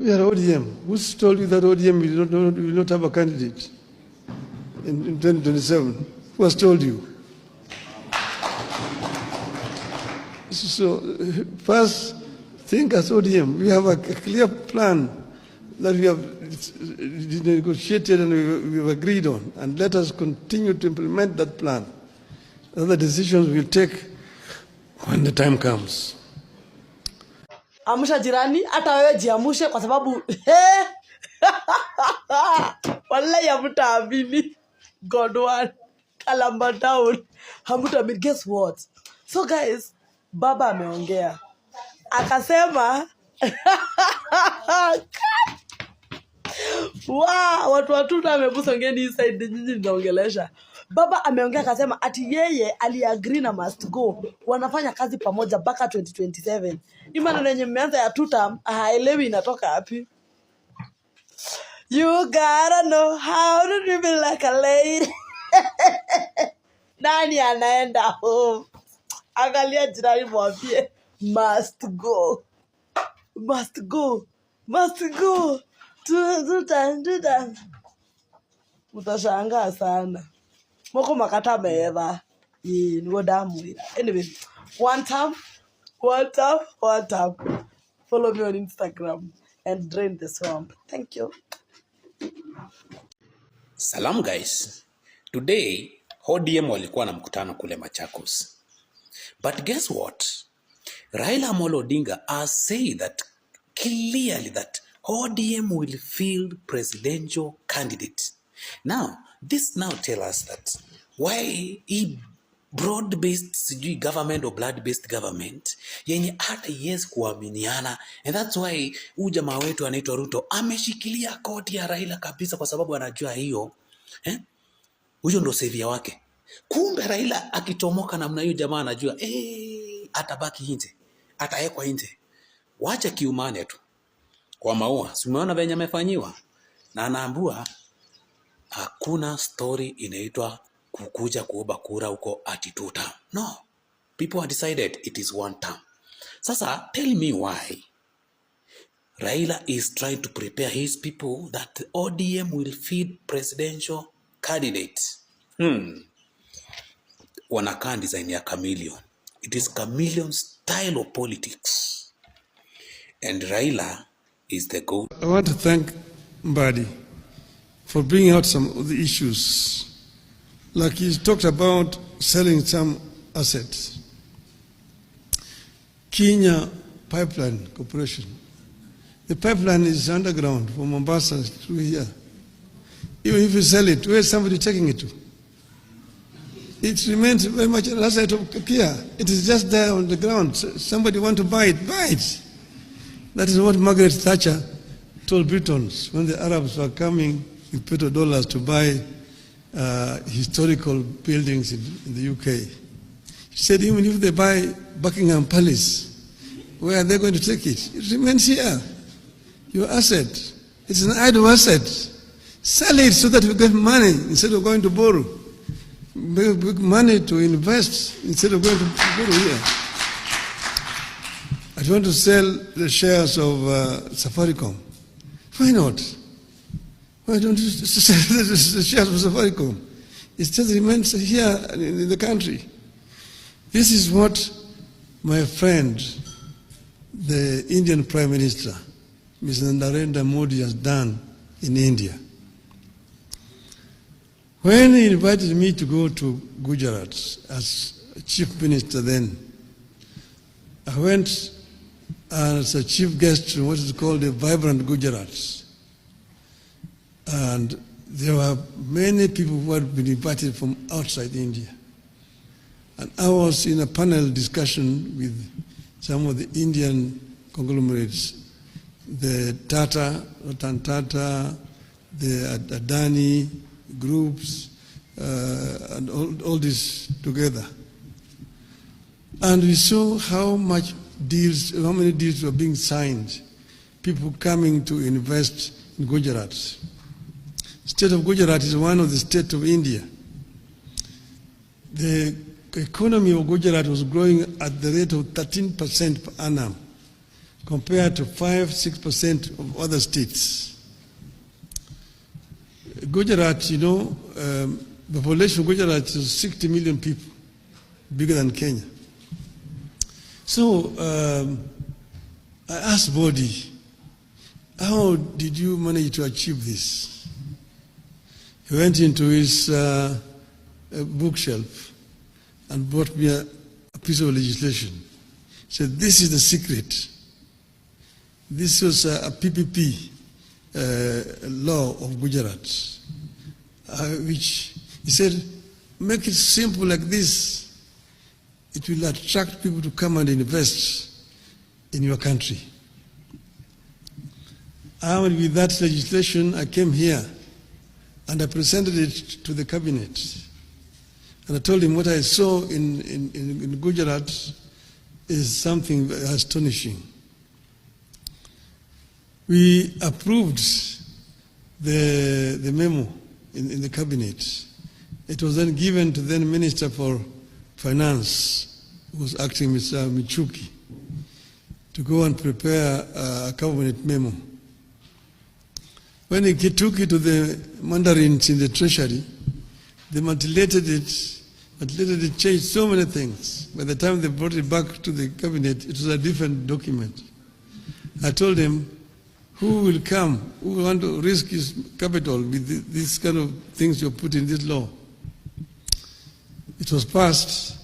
We are ODM. Who's told you that ODM will not have a candidate in 2027? Who has told you? So first, think as ODM. We have a clear plan that we have negotiated and we have agreed on, and let us continue to implement that plan. Other decisions we'll take when the time comes. Amusha jirani, hata wewe jiamushe kwa sababu wallahi hamtaamini. God one, Kalamba down. Hamtaamini. Guess what? So guys, baba ameongea. Akasema watu na amebusa ngeni inside nyinyi ninaongelesha. Baba ameongea akasema ati yeye aliagree na must go. Wanafanya kazi pamoja mpaka 2027. Imani yenye mmeanza ya 2 term, haelewi inatoka wapi. You gotta know how to live like a lady. Nani anaenda home? Angalia jirani mwambie must go. Must go. Must go. Do that. Utashangaa sana. Moko makata meva. Nigo damu. Anyway, one time. Follow me on Instagram and drain the swamp. Thank you. Salam guys. Today, ODM walikuwa na mkutano kule Machakos. But guess what? Raila Amolo Odinga has said that clearly that ODM will field presidential candidate. Now, this now tell us that why broad-based government or blood-based government yenye hata yes kuaminiana, and that's why jamaa wetu anaitwa Ruto ameshikilia koti ya Raila kabisa kwa sababu anajua hiyo huyo ndo savior wake. Kumbe Raila akitomoka namna hiyo jamaa anajua atabaki nje, ataekwa nje. Wacha kiumane tu kwa maua. Simeona venye amefanyiwa na anaambua hakuna story inaitwa kukuja kuomba kura huko ati 2 term. No, people have decided it is 1 term. Sasa tell me why Raila is trying to prepare his people that ODM will feed presidential candidates. Wanakaa design ya chameleon. It is chameleon style of politics. And Raila is the goat. I want to thank Mbadi for bringing out some of the issues. Like he talked about selling some assets. Kenya Pipeline Corporation. The pipeline is underground from Mombasa to here. Even if you sell it, where is somebody taking it to? It remains very much an asset of Kia. It is just there on the ground. Somebody want to buy it, buy it. That is what Margaret Thatcher told Britons when the Arabs were coming with petrodollars to buy historical buildings in the UK. She said, even if they buy Buckingham Palace, where are they going to take it? It remains here. Your asset. It's an idle asset. Sell it so that we get money instead of going to borrow. Big money to invest instead of going to borrow here. I want to sell the shares of Safaricom. Why not? Why don't you sell the shares of Safaricom? It just remains here in the country. This is what my friend, the Indian Prime Minister, Mr. Narendra Modi, has done in India. When he invited me to go to Gujarat as chief minister then, I went as a chief guest to what is called the Vibrant Gujarat. And there were many people who had been invited from outside India. And I was in a panel discussion with some of the Indian conglomerates, the Ratan Tata, the Adani groups, and all this together. And we saw how many deals were being signed, people coming to invest in Gujarat. State of Gujarat is one of the states of India. The economy of Gujarat was growing at the rate of 13% per annum. compared to 5-6% of other states. Gujarat, the population of Gujarat is 60 million people, bigger than Kenya. So I asked Bodi, how did you manage to achieve this? He went into his bookshelf and brought me a piece of legislation. He said, this is the secret. This was a PPP law of Gujarat, which he said, make it simple like this. It will attract people to come and invest in your country. Armed with that legislation, I came here and I presented it to the cabinet. And I told him what I saw in Gujarat is something astonishing. We approved the memo in the cabinet. It was then given to then Minister for Finance, who was acting Mr. Michuki, to go and prepare a cabinet memo. When he took it to the mandarins in the treasury, they manipulated it, changed so many things. By the time they brought it back to the cabinet, it was a different document. I told him, who will come, who will want to risk his capital with these kind of things you put in this law? It was passed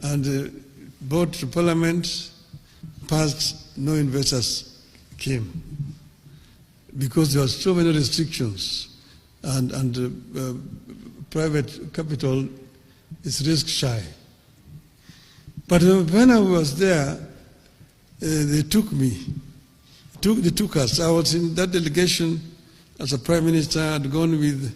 and brought to Parliament, passed, no investors came because there were so many restrictions and private capital is risk shy. But when I was there, they took me. They took us. I was in that delegation as a prime minister. I'd gone with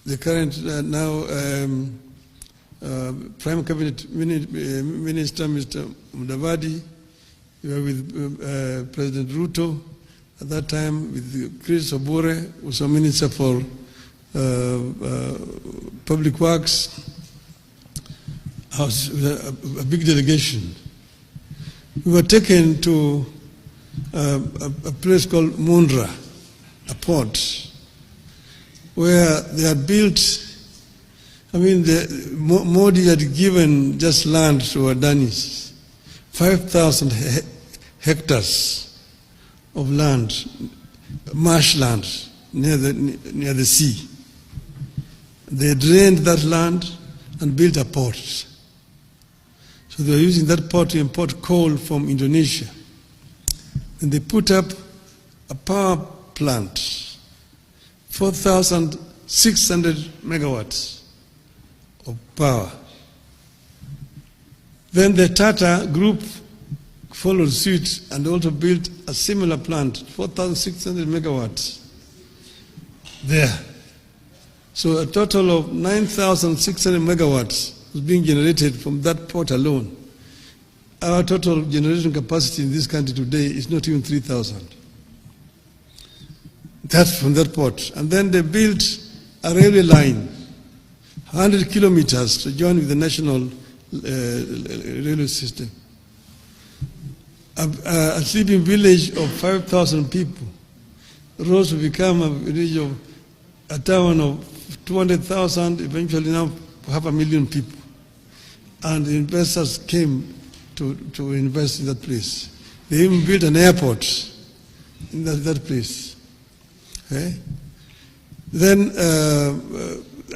the current prime cabinet minister, Mr. Mudavadi. We were with President Ruto at that time, with Chris Obure, who was a minister for public works. I was with a big delegation. We were taken to a place called Mundra, a port, where they had built, Modi had given just land to Adanis, 5,000 hectares of land, marshland near the sea. They drained that land and built a port. So they were using that port to import coal from Indonesia. And they put up a power plant, 4,600 megawatts of power. Then the Tata group followed suit and also built a similar plant, 4,600 megawatts there. So a total of 9,600 megawatts was being generated from that port alone. Our total generation capacity in this country today is not even 3,000. That's from that port. And then they built a railway line, 100 kilometers to join with the national railway system. A sleeping village of 5,000 people rose to become a village of a town of 200,000, eventually now 500,000 people. And the investors came to invest in that place. They even built an airport in that place. Okay? Then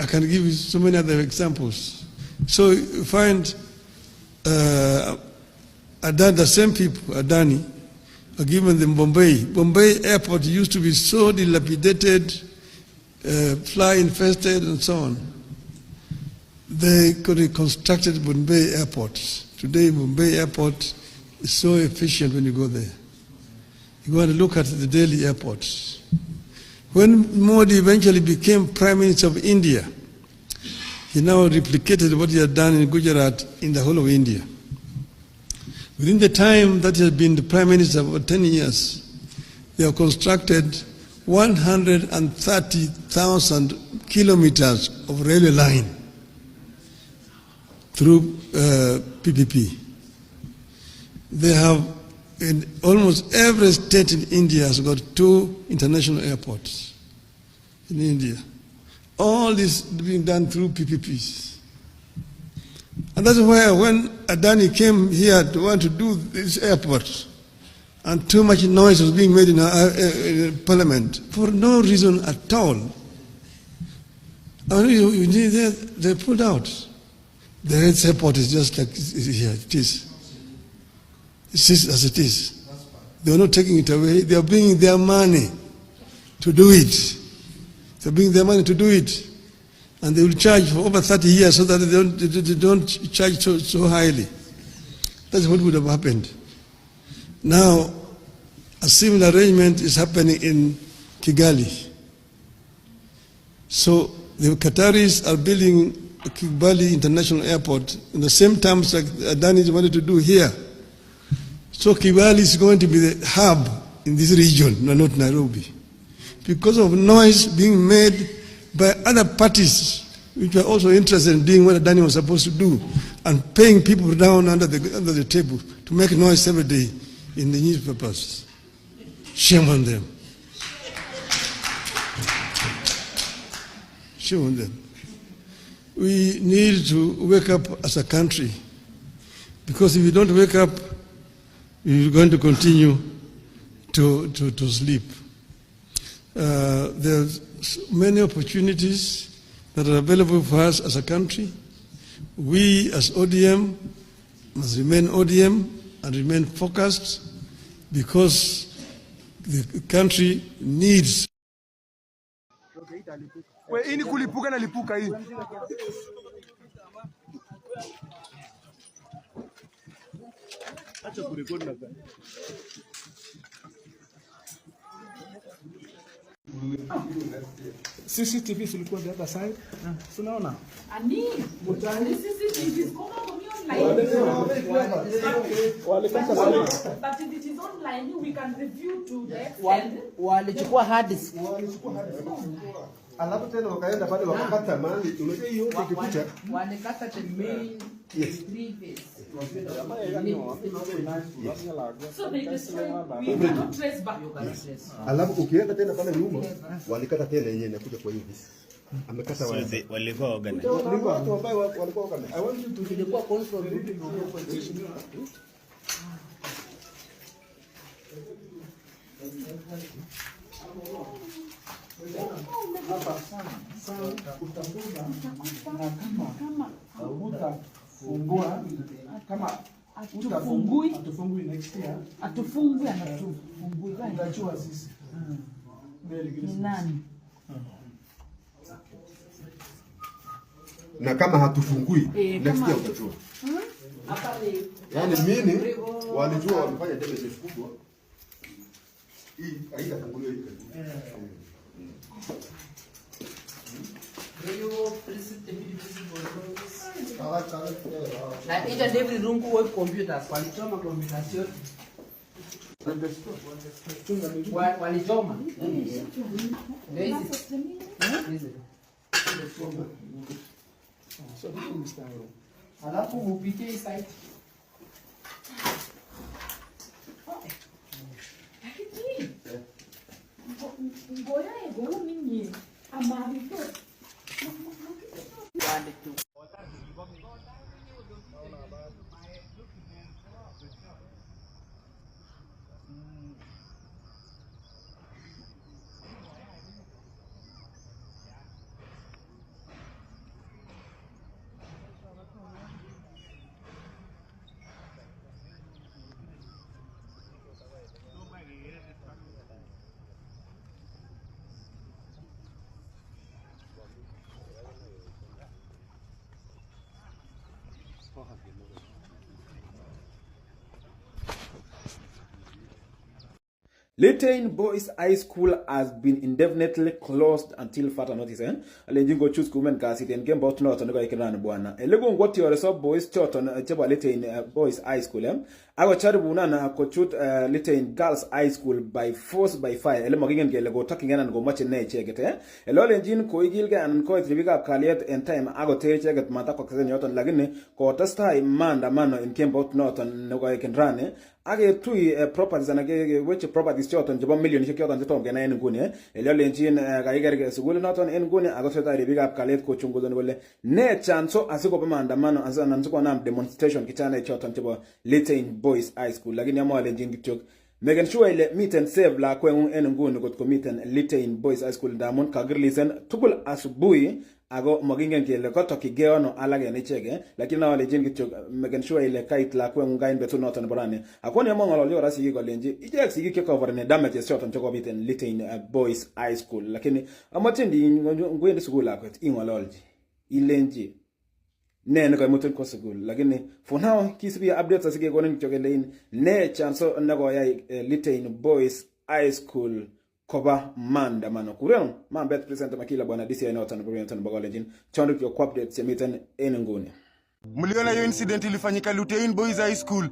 I can give you so many other examples. So you find the same people, Adani, are given them Bombay. Bombay airport used to be so dilapidated, fly infested and so on. They could have constructed Bombay airport. Today, Bombay airport is so efficient when you go there. You go and look at the Delhi airport. When Modi eventually became Prime Minister of India, he now replicated what he had done in Gujarat in the whole of India. Within the time that he has been the Prime Minister for 10 years, they have constructed 130,000 kilometers of railway line through PPP. They have in almost every state in India has got 2 international airports in India. All this being done through PPPs. And that's why when Adani came here to want to do this airport, and too much noise was being made in Parliament for no reason at all. And they pulled out. The Red Airport is just like here, it is. It is as it is. They are not taking it away. They are bringing their money to do it. They are bringing their money to do it. And they will charge for over 30 years so that they don't charge so highly. That's what would have happened. Now, a similar arrangement is happening in Kigali. So the Qataris are building a Kigali International Airport in the same terms like Adani wanted to do here. So Kigali is going to be the hub in this region, not Nairobi, because of noise being made by other parties which were also interested in doing what Adani was supposed to do and paying people down under the table to make noise every day in the newspapers. Shame on them. Shame on them. We need to wake up as a country, because if we don't wake up, we're going to continue to sleep. There's many opportunities that are available for us as a country. We as ODM must remain ODM and remain focused, because the country needs. Ini kulipuka na lipuka hii. Acha kurekodi na gani. CCTV silikuwa the other side. Tunaona. Ani CCTV koma kumi online. But if it is online, we can review to the extent. Walichukua hard disk. Alafu tena wakaenda pale wakakata mali. Unajua hiyo kipicha. Walikata the main previous. So they destroy, we cannot trace back. Alafu ukienda tena pale nyuma walikata tena yenyewe inakuja kwa hivi. Amekata wale walikuwa organized. Watu ambao walikuwa organized. I want you to Ilikuwa control. hapa sana utakuta na kama utafungua kama atufungui next year atufungui anatufungui utachua sisi ni nani na kama hatufungui next year utachua yani mimi walijua walifanya deficit kubwa hii haitafunguliwa hii na each and every room kuwe computers walichoma computers yote walichoma alafu upitie site Ngoja ego nini amarito Litein Boys High School has been indefinitely closed until further notice. Alenjingo choose kumen kasi ten game bot not on the bwana. Elego what your sub boys choton cheba Litein Boys High School. Ako charibuna na kochut Litein Girls High School by force by fire. Ele magingen kele go talking and go match ne icheket Ele lenjin ko igilge and ko itribika kaliet en time ako te icheket mata kwa kesen yoton lakini ko testa maandamano in Kembo Norton no ko kenrane age tui properties anage which properties choton jebo million choton zetom gena en nguni Ele lenjin kaiger sugul noton en nguni ako teta iribika kaliet ko chunguzoni bole ne chanso asiko pa maandamano asana nzuko na demonstration kichana choton jebo Litein Boys High School lakini amwa lenjin kichok Megan sure ile miten save la kwengu en nguni kotko miten Litein Boys High School damon kagirlisen tugul asubuhi ago magingen kele koto kigeono alage ne chege lakini na wale jin kichok Megan sure ile kait la kwengu gain betu noton borane akoni among olio rasi yigo lenji ije sigi cover ne damage shot on choko miten Litein Boys High School lakini amatindi ngwende school akwet ingololji ilenji ne ko mutun ko school lakini for now kisibi updates asige gonen chogelein ne chanso ndago ya Litein Boys High School koba maandamano kureno mambet presenter makila bwana DCI notan bwana bagolejin chondo kwa updates ya miten enenguni. Mliona hiyo incident ilifanyika Litein Boys High School.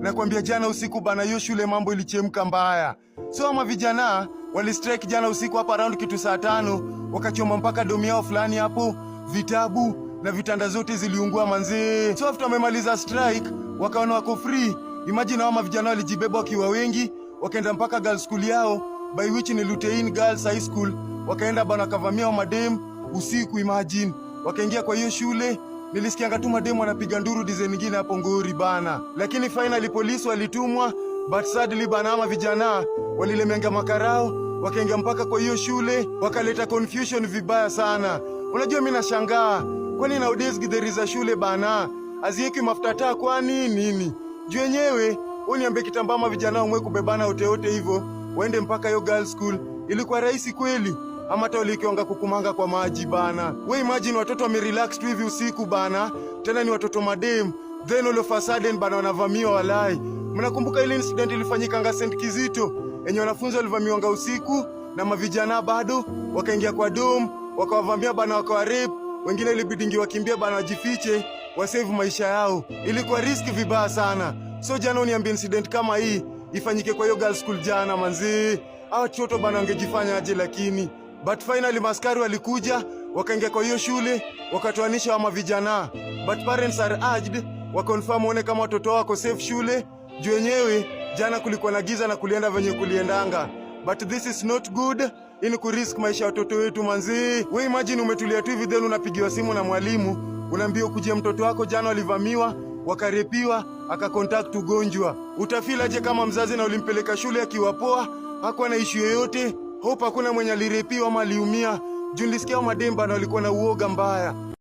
Nakwambia jana usiku bana hiyo shule mambo ilichemka mbaya. So ama vijana wali strike jana usiku hapa around kitu saa 5 wakachoma mpaka domi yao fulani hapo vitabu na vitanda zote ziliungua manzee. So after wamemaliza strike wakaona wako free. Imagine hao vijana walijibeba wakiwa wengi wakaenda mpaka girls school yao by which ni Litein Girls High School. Wakaenda bana kavamia madem usiku imagine. Wakaingia kwa hiyo shule. Nilisikia tu madem wanapiga nduru design nyingine hapo ngori bana. Lakini finally police walitumwa but sadly bana vijana walilemenga makarao wakaingia mpaka kwa hiyo shule wakaleta confusion vibaya sana. Unajua mimi nashangaa kwani nowadays there is a shule bana azieki mafuta taa kwani nini? Juu wenyewe uniambie kitambama vijana wamwe kubebana hote hivyo waende mpaka hiyo girls school ilikuwa rahisi kweli ama hata walikianga kukumanga kwa maji bana. We imagine watoto wamerelax tu hivi usiku bana tena ni watoto madem then all of a sudden bana wanavamiwa walai. Mnakumbuka ile incident ilifanyika St. Kizito enye wanafunzi walivamiwa usiku na mavijana bado wakaingia kwa dom wakawavamia bana wakawarep wengine ilibidingi wakimbia bana wajifiche wasave maisha yao. Ilikuwa risk vibaya sana. So jana uniambia incident kama hii ifanyike kwa hiyo girls school jana manzi. Hao choto bana wangejifanya aje lakini but finally maskari walikuja wakaingia kwa hiyo shule wakatoanisha wa mavijana. But parents are urged wakonfirm one kama watoto wako safe shule. Juu wenyewe jana kulikuwa na giza na kulienda venye kuliendanga. But this is not good. Ini kurisk maisha watoto wetu manzi. We imagine umetulia tu hivi then unapigiwa simu na mwalimu unaambia ukuje mtoto wako jana alivamiwa wakarepiwa akacontact ugonjwa. Utafeel aje kama mzazi na ulimpeleka shule akiwa poa hakuwa na issue yoyote? Hope hakuna mwenye alirepiwa ama aliumia. Juu nilisikia mademba na walikuwa na uoga mbaya.